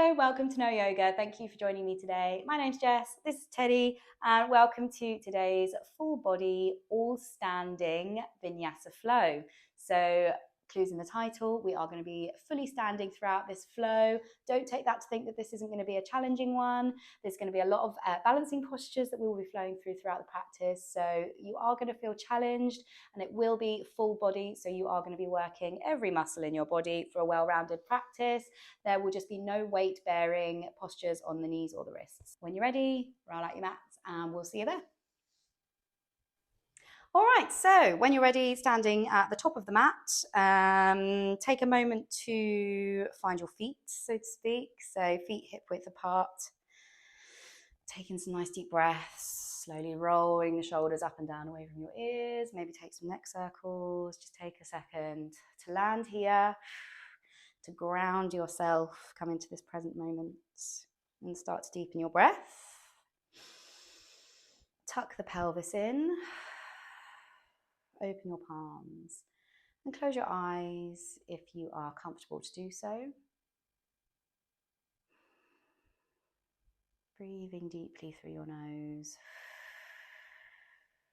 Hello, welcome to No Yoga. Thank you for joining me today. My name's Jess, this is Teddy, and welcome to today's full body, all standing vinyasa flow. So, clues in the title, we are going to be fully standing throughout this flow. Don't take that to think that this isn't going to be a challenging one. There's going to be a lot of balancing postures that we will be flowing throughout the practice. So, you are going to feel challenged, and it will be full body. So, you are going to be working every muscle in your body for a well-rounded practice. There will just be no weight bearing postures on the knees or the wrists. When you're ready, roll out your mats and we'll see you there. All right, so when you're ready, standing at the top of the mat, take a moment to find your feet, so to speak. So feet hip width apart, taking some nice deep breaths, slowly rolling the shoulders up and down away from your ears. Maybe take some neck circles. Just take a second to land here, to ground yourself, come into this present moment and start to deepen your breath. Tuck the pelvis in, open your palms and close your eyes if you are comfortable to do so. Breathing deeply through your nose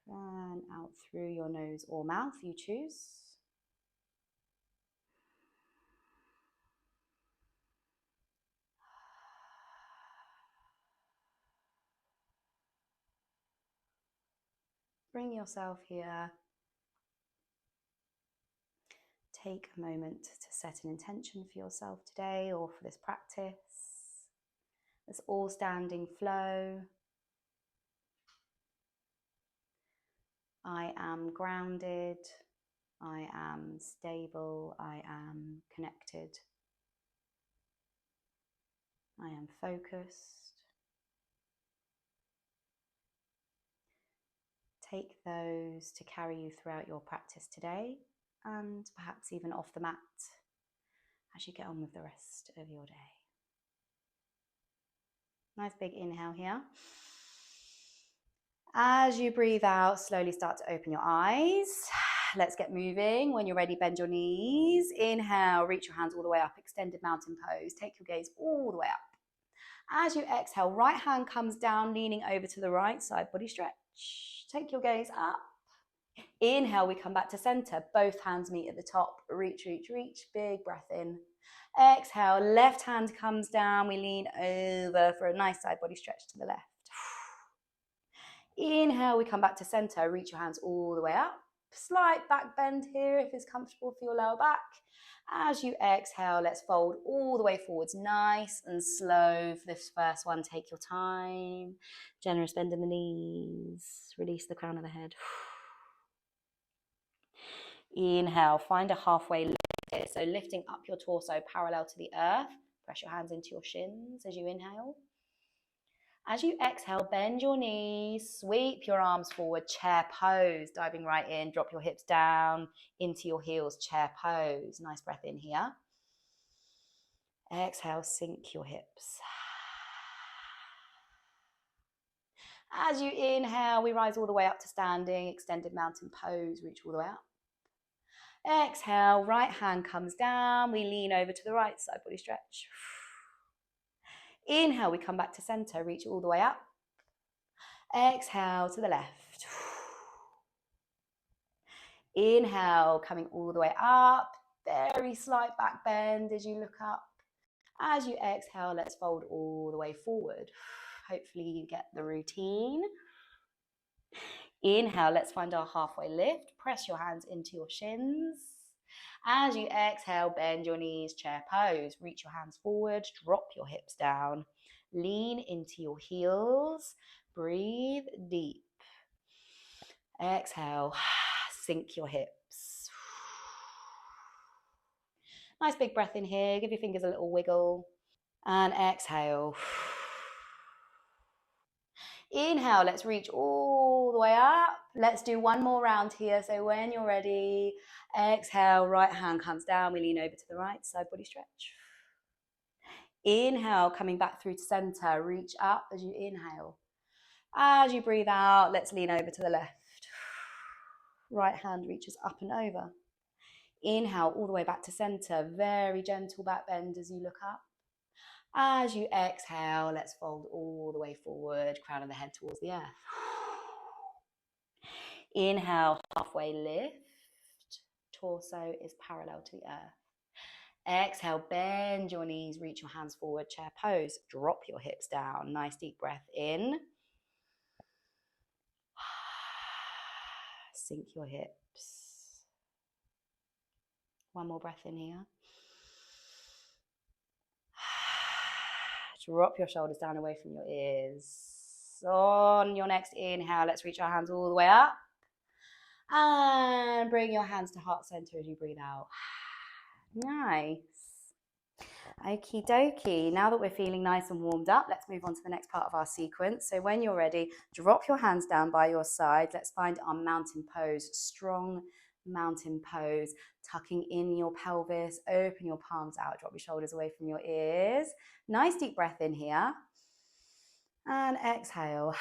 and out through your nose or mouth, you choose. Bring yourself here. Take a moment to set an intention for yourself today or for this practice. This all standing flow. I am grounded. I am stable. I am connected. I am focused. Take those to carry you throughout your practice today and perhaps even off the mat as you get on with the rest of your day. Nice big inhale here. As you breathe out, slowly start to open your eyes. Let's get moving. When you're ready, bend your knees. Inhale, reach your hands all the way up, extended mountain pose. Take your gaze all the way up. As you exhale, right hand comes down, leaning over to the right side, body stretch. Take your gaze up. Inhale, we come back to center. Both hands meet at the top. Reach, reach, reach. Big breath in. Exhale, left hand comes down. We lean over for a nice side body stretch to the left. Inhale, we come back to center. Reach your hands all the way up. Slight back bend here if it's comfortable for your lower back. As you exhale, let's fold all the way forwards. Nice and slow for this first one. Take your time. Generous bend in the knees. Release the crown of the head. Inhale, find a halfway lift here. So lifting up your torso parallel to the earth. Press your hands into your shins as you inhale. As you exhale, bend your knees, sweep your arms forward, chair pose, diving right in, drop your hips down into your heels, chair pose. Nice breath in here. Exhale, sink your hips. As you inhale, we rise all the way up to standing, extended mountain pose, reach all the way up. Exhale, right hand comes down, we lean over to the right side, body stretch. Inhale, we come back to center, reach all the way up. Exhale to the left. Inhale, coming all the way up. Very slight back bend as you look up. As you exhale, let's fold all the way forward. Hopefully you get the routine. Inhale, let's find our halfway lift. Press your hands into your shins. As you exhale, bend your knees, chair pose. Reach your hands forward, drop your hips down. Lean into your heels. Breathe deep. Exhale, sink your hips. Nice big breath in here. Give your fingers a little wiggle. And exhale. Inhale, let's reach all the way up. Let's do one more round here. So when you're ready, exhale, right hand comes down. We lean over to the right side, body stretch. Inhale, coming back through to center. Reach up as you inhale. As you breathe out, let's lean over to the left. Right hand reaches up and over. Inhale all the way back to center. Very gentle back bend as you look up. As you exhale, let's fold all the way forward, crown of the head towards the earth. Inhale, halfway lift. Torso is parallel to the earth. Exhale, bend your knees, reach your hands forward, chair pose. Drop your hips down. Nice deep breath in. Sink your hips. One more breath in here. Drop your shoulders down away from your ears. On your next inhale, let's reach our hands all the way up. And bring your hands to heart center as you breathe out. Nice. Okie dokie. Now that we're feeling nice and warmed up, let's move on to the next part of our sequence. So when you're ready, drop your hands down by your side. Let's find our mountain pose. Strong mountain pose. Tucking in your pelvis. Open your palms out. Drop your shoulders away from your ears. Nice deep breath in here. And exhale.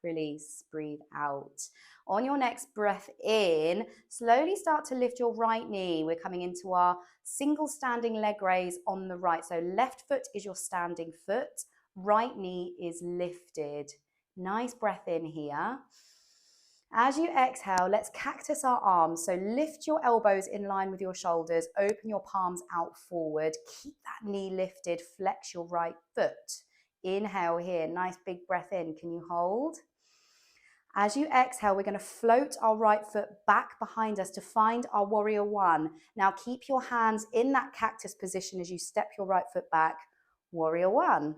Release. Breathe out. On your next breath in, slowly start to lift your right knee. We're coming into our single standing leg raise on the right. So left foot is your standing foot. Right knee is lifted. Nice breath in here. As you exhale, let's cactus our arms. So lift your elbows in line with your shoulders. Open your palms out forward. Keep that knee lifted. Flex your right foot. Inhale here. Nice big breath in. Can you hold? As you exhale, we're going to float our right foot back behind us to find our warrior one. Now keep your hands in that cactus position as you step your right foot back. Warrior one.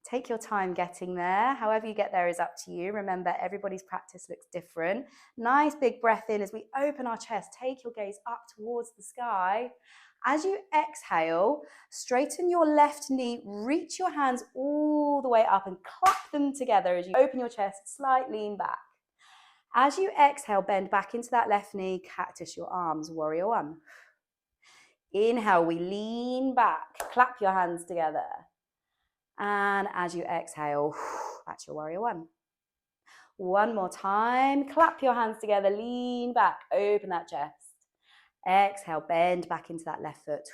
Take your time getting there. However you get there is up to you. Remember, everybody's practice looks different. Nice big breath in as we open our chest. Take your gaze up towards the sky. As you exhale, straighten your left knee, reach your hands all the way up and clap them together as you open your chest, slight lean back. As you exhale, bend back into that left knee, cactus your arms, warrior one. Inhale, we lean back, clap your hands together. And as you exhale, that's your warrior one. One more time, clap your hands together, lean back, open that chest. Exhale, bend back into that left foot.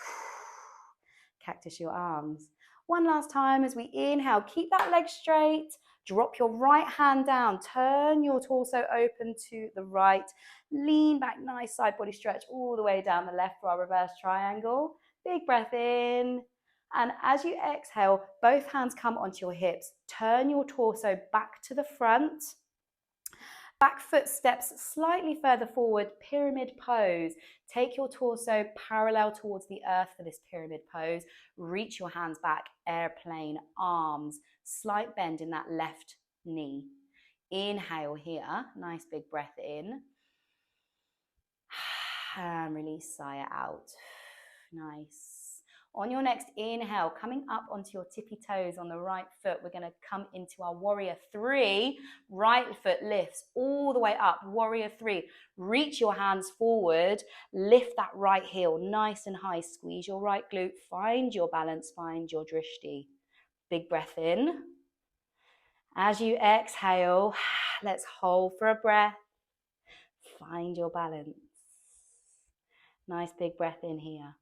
Cactus your arms. One last time as we inhale, keep that leg straight. Drop your right hand down. Turn your torso open to the right. Lean back, nice side body stretch all the way down the left for our reverse triangle. Big breath in. And as you exhale, both hands come onto your hips. Turn your torso back to the front. Back foot steps slightly further forward, pyramid pose. Take your torso parallel towards the earth for this pyramid pose. Reach your hands back, airplane, arms. Slight bend in that left knee. Inhale here, nice big breath in. And release, sigh out. Nice. On your next inhale, coming up onto your tippy toes on the right foot, we're going to come into our warrior three. Right foot lifts all the way up, warrior three. Reach your hands forward, lift that right heel nice and high, squeeze your right glute, find your balance, find your drishti. Big breath in. As you exhale, let's hold for a breath. Find your balance. Nice big breath in here.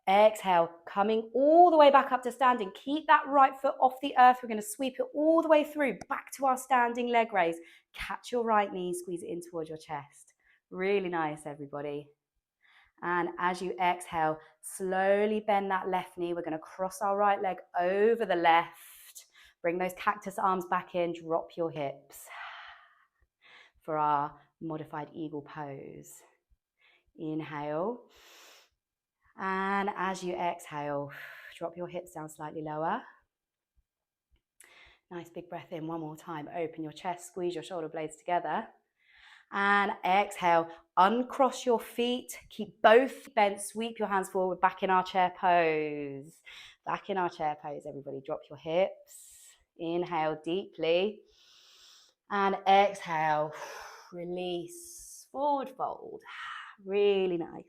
Exhale, coming all the way back up to standing. Keep that right foot off the earth. We're going to sweep it all the way through, back to our standing leg raise. Catch your right knee, squeeze it in towards your chest. Really nice, everybody. And as you exhale, slowly bend that left knee. We're going to cross our right leg over the left. Bring those cactus arms back in, drop your hips for our modified eagle pose. Inhale. And as you exhale, drop your hips down slightly lower. Nice big breath in one more time. Open your chest, squeeze your shoulder blades together. And exhale, uncross your feet. Keep both bent, sweep your hands forward, back in our chair pose. Back in our chair pose, everybody. Drop your hips. Inhale deeply. And exhale, release, forward fold. Really nice.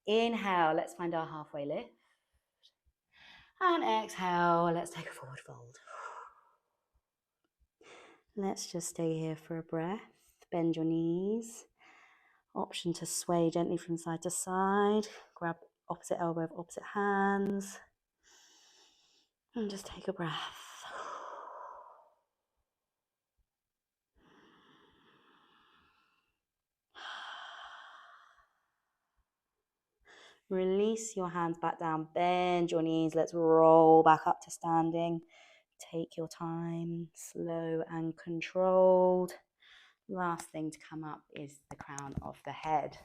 Inhale, let's find our halfway lift. And exhale, let's take a forward fold. Let's just stay here for a breath. Bend your knees. Option to sway gently from side to side. Grab opposite elbow of opposite hands. And just take a breath. Release your hands back down, bend your knees. Let's roll back up to standing. Take your time, slow and controlled. Last thing to come up is the crown of the head.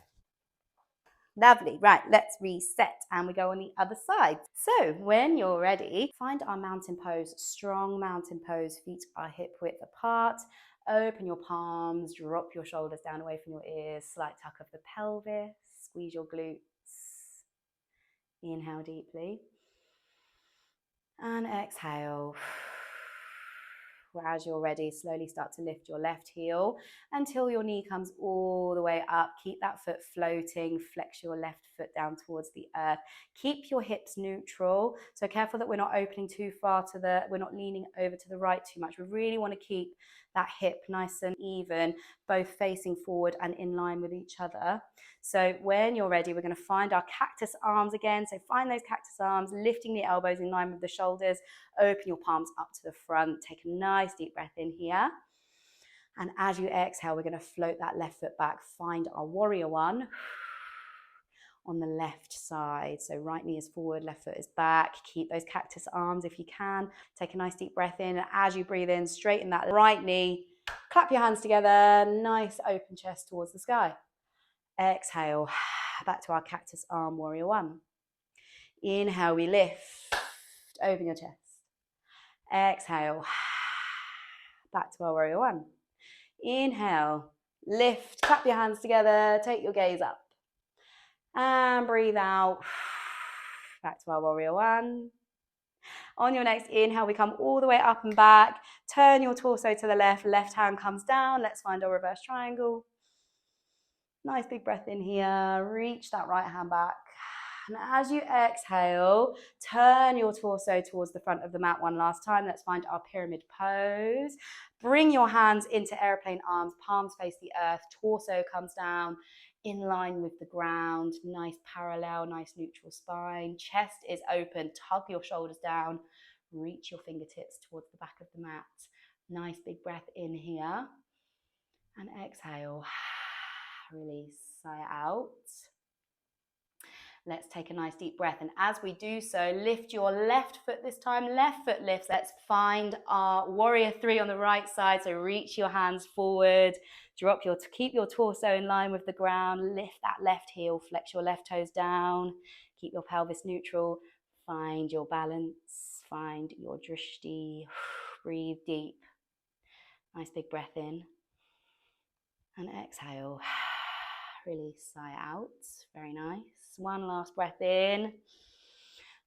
Lovely. Right, let's reset and we go on the other side. So when you're ready, find our mountain pose, strong mountain pose. Feet are hip width apart. Open your palms, drop your shoulders down away from your ears, slight tuck of the pelvis, squeeze your glutes. Inhale deeply and exhale. As you're ready, slowly start to lift your left heel until your knee comes all the way up. Keep that foot floating, flex your left foot down towards the earth. Keep your hips neutral. So careful that we're not opening too far we're not leaning over to the right too much. We really want to keep that hip nice and even, both facing forward and in line with each other. So when you're ready, we're going to find our cactus arms again. So find those cactus arms, lifting the elbows in line with the shoulders. Open your palms up to the front. Take a nice deep breath in here. And as you exhale, we're going to float that left foot back. Find our warrior one on the left side. So right knee is forward, left foot is back. Keep those cactus arms if you can. Take a nice deep breath in. As you breathe in, straighten that right knee. Clap your hands together. Nice open chest towards the sky. Exhale. Back to our cactus arm, warrior one. Inhale, we lift. Open your chest. Exhale. Back to our warrior one. Inhale, lift, clap your hands together, take your gaze up. And breathe out. Back to our warrior one. On your next inhale, we come all the way up and back. Turn your torso to the left. Left hand comes down. Let's find our reverse triangle. Nice big breath in here. Reach that right hand back. And as you exhale, turn your torso towards the front of the mat one last time. Let's find our pyramid pose. Bring your hands into airplane arms, palms face the earth, torso comes down in line with the ground. Nice parallel, nice neutral spine. Chest is open, tug your shoulders down, reach your fingertips towards the back of the mat. Nice big breath in here. And exhale, release, sigh out. Let's take a nice deep breath. And as we do so, lift your left foot this time. Left foot lifts. Let's find our warrior three on the right side. So reach your hands forward. Keep your torso in line with the ground. Lift that left heel. Flex your left toes down. Keep your pelvis neutral. Find your balance. Find your drishti. Breathe deep. Nice big breath in. And exhale. Release, sigh out. Very nice. One last breath in.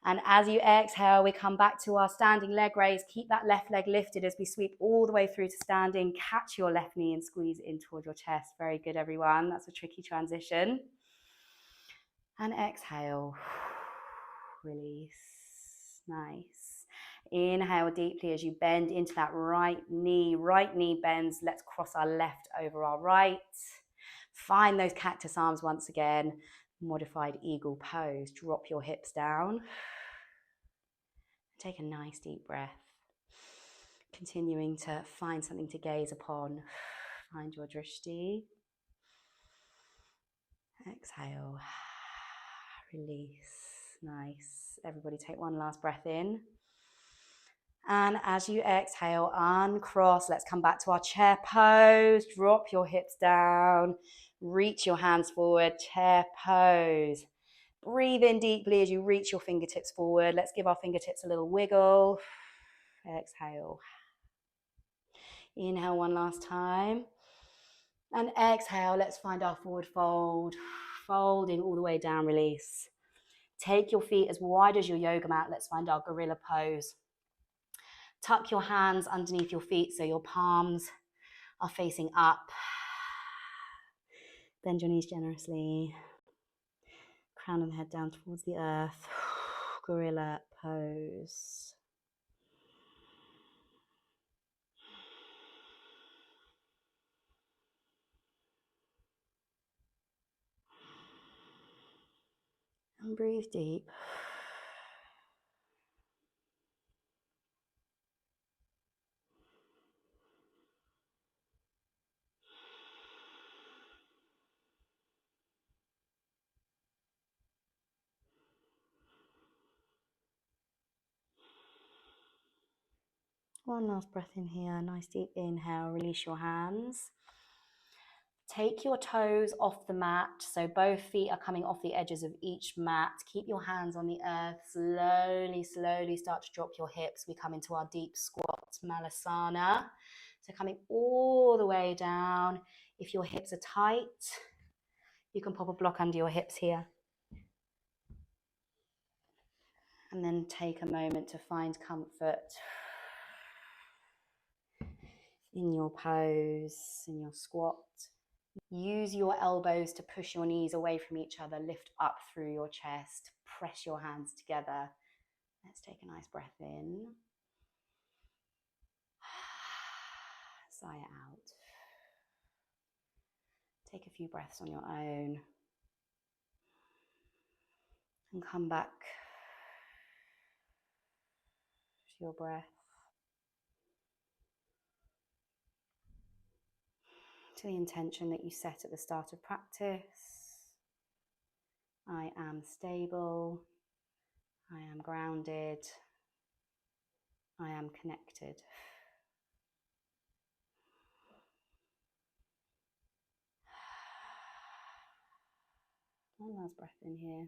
And as you exhale, we come back to our standing leg raise. Keep that left leg lifted as we sweep all the way through to standing. Catch your left knee and squeeze in towards your chest. Very good, everyone. That's a tricky transition. And exhale. Release. Nice. Inhale deeply as you bend into that right knee. Right knee bends. Let's cross our left over our right. Find those cactus arms once again. Modified eagle pose. Drop your hips down. Take a nice deep breath. Continuing to find something to gaze upon. Find your drishti. Exhale. Release. Nice. Everybody take one last breath in. And as you exhale, uncross. Let's come back to our chair pose. Drop your hips down. Reach your hands forward. Chair pose. Breathe in deeply as you reach your fingertips forward. Let's give our fingertips a little wiggle. Exhale. Inhale one last time. And exhale, let's find our forward fold. Folding all the way down, release. Take your feet as wide as your yoga mat. Let's find our gorilla pose. Tuck your hands underneath your feet so your palms are facing up. Bend your knees generously. Crown of the head down towards the earth. Gorilla pose. And breathe deep. One last breath in here, nice deep inhale, release your hands. Take your toes off the mat, so both feet are coming off the edges of each mat. Keep your hands on the earth, slowly, slowly start to drop your hips. We come into our deep squat, Malasana. So coming all the way down. If your hips are tight, you can pop a block under your hips here. And then take a moment to find comfort in your pose, in your squat. Use your elbows to push your knees away from each other. Lift up through your chest. Press your hands together. Let's take a nice breath in. Sigh it out. Take a few breaths on your own. And come back to your breath. To the intention that you set at the start of practice. I am stable. I am grounded. I am connected. One last breath in here.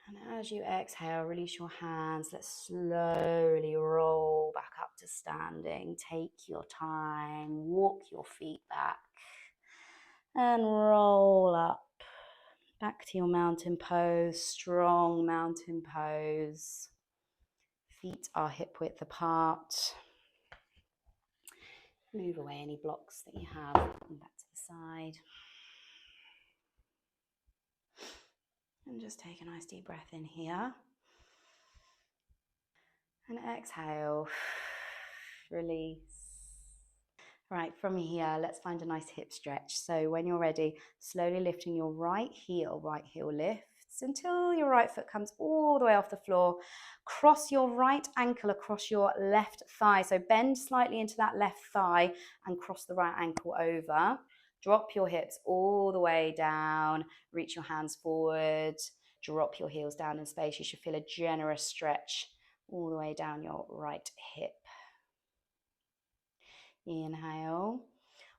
And as you exhale, release your hands. Let's slowly roll back up to standing. Take your time. Walk your feet back. And roll up. Back to your mountain pose. Strong mountain pose. Feet are hip width apart. Move away any blocks that you have. And back to the side. And just take a nice deep breath in here. And exhale. Release. Right, from here, let's find a nice hip stretch. So when you're ready, slowly lifting your right heel lifts until your right foot comes all the way off the floor. Cross your right ankle across your left thigh. So bend slightly into that left thigh and cross the right ankle over. Drop your hips all the way down. Reach your hands forward. Drop your heels down in space. You should feel a generous stretch all the way down your right hip. Inhale.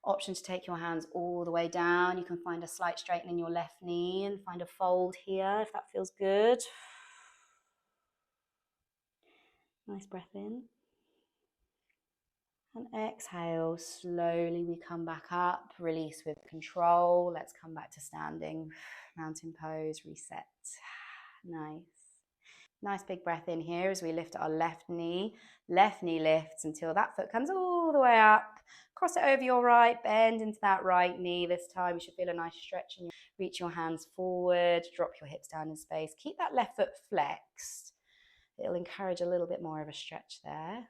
Option to take your hands all the way down. You can find a slight straighten in your left knee and find a fold here if that feels good. Nice breath in. And exhale. Slowly we come back up. Release with control. Let's come back to standing. Mountain pose. Reset. Nice. Nice big breath in here as we lift our left knee. Left knee lifts until that foot comes all the way up. Cross it over your right, bend into that right knee. This time you should feel a nice stretch and reach your hands forward, drop your hips down in space. Keep that left foot flexed. It'll encourage a little bit more of a stretch there.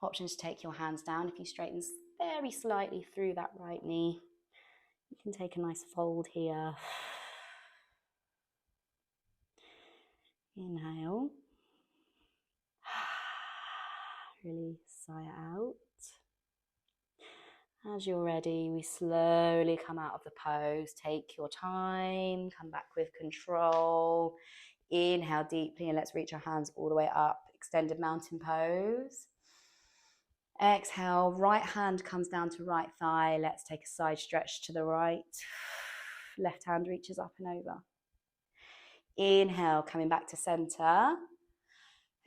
Option to take your hands down. If you straighten very slightly through that right knee, you can take a nice fold here. Inhale. Release, sigh out. As you're ready, we slowly come out of the pose. Take your time, come back with control. Inhale deeply and let's reach our hands all the way up. Extended mountain pose. Exhale, right hand comes down to right thigh. Let's take a side stretch to the right. Left hand reaches up and over. Inhale, coming back to center.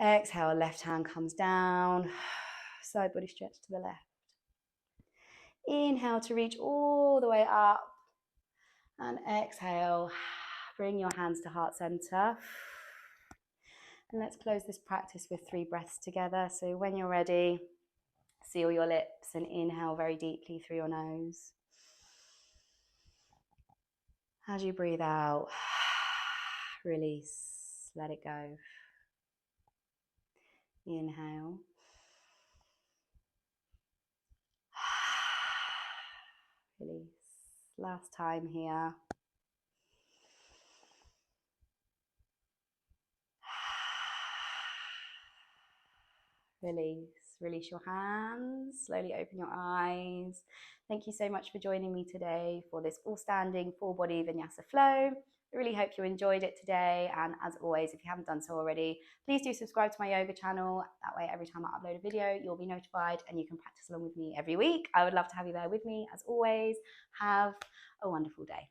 Exhale, left hand comes down. Side body stretch to the left. Inhale to reach all the way up. And exhale, bring your hands to heart center. And let's close this practice with 3 breaths together. So when you're ready, seal your lips and inhale very deeply through your nose. As you breathe out, release, let it go. Inhale. Release. Last time here. Release your hands, slowly open your eyes. Thank you so much for joining me today for this all standing full body vinyasa flow. I really hope you enjoyed it today, and as always, if you haven't done so already, please do subscribe to my yoga channel. That way every time I upload a video you'll be notified and you can practice along with me every week. I would love to have you there with me. As always, have a wonderful day.